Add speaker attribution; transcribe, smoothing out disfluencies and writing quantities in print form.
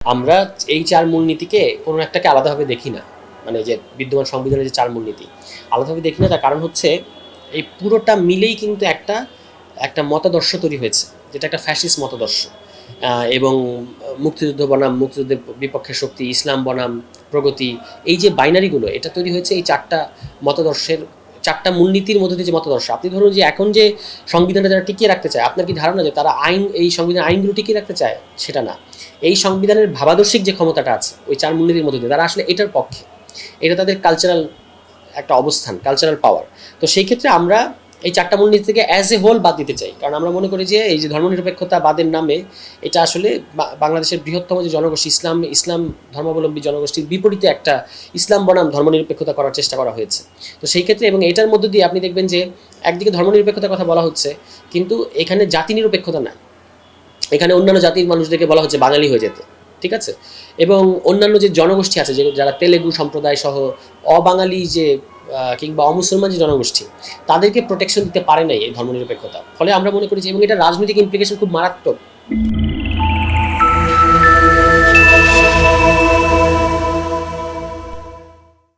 Speaker 1: আমরা এই ৪ মূলনীতিকে কোনো একটাকে আলাদাভাবে দেখি না। মানে যে বিদ্যমান সংবিধানের যে ৪ মূলনীতি আলাদাভাবে দেখি না, তার কারণ হচ্ছে এই পুরোটা মিলেই কিন্তু একটা মতাদর্শ তৈরি হয়েছে, যেটা একটা ফ্যাসিস্ট মতাদর্শ। এবং মুক্তিযুদ্ধ বনাম মুক্তিযুদ্ধের বিপক্ষে শক্তি, ইসলাম বনাম প্রগতি, এই যে বাইনারিগুলো এটা তৈরি হয়েছে এই ৪টা মতাদর্শের, ৪টা মূলনীতির মধ্যে দিয়ে যে মতাদর্শ। আপনি ধরুন যে এখন যে সংবিধানটা যারা টিকিয়ে রাখতে চায়, আপনার কি ধারণা যে তারা এই সংবিধান আইনগুলো টিকিয়ে রাখতে চায়? সেটা না। এই সংবিধানের ভাবাদর্শিক যে ক্ষমতাটা আছে ওই ৪ মূলনীতির মধ্যে দিয়ে, তারা আসলে এটার পক্ষে। এটা তাদের কালচারাল একটা অবস্থান, কালচারাল পাওয়ার। তো সেই ক্ষেত্রে আমরা এই ৪টা মূলনীতি থেকে অ্যাজ এ হোল বাদ দিতে চাই, কারণ আমরা মনে করি যে এই যে ধর্মনিরপেক্ষতা বাদের নামে এটা আসলে বাংলাদেশের বৃহত্তম যে জনগোষ্ঠী ইসলাম ধর্মাবলম্বী জনগোষ্ঠীর বিপরীতে একটা ইসলাম বনাম ধর্মনিরপেক্ষতা করার চেষ্টা করা হয়েছে। তো সেই ক্ষেত্রে এবং এটার মধ্য দিয়ে আপনি দেখবেন যে একদিকে ধর্মনিরপেক্ষতার কথা বলা হচ্ছে, কিন্তু এখানে জাতি নিরপেক্ষতা নাই। এখানে অন্যান্য জাতির মানুষদেরকে বলা হচ্ছে বাঙালি হয়ে যেতে, ঠিক আছে? এবং অন্যান্য যে জনগোষ্ঠী আছে, যারা তেলেগু সম্প্রদায় সহ অবাঙালি যে কিংবা অমুসলমান যে জনগোষ্ঠী, তাদেরকে প্রোটেকশন দিতে পারে নাই এই ধর্মনিরপেক্ষতা। ফলে আমরা মনে করি যে, এবং এটা রাজনৈতিক ইমপ্লিকেশন খুব মারাত্মক।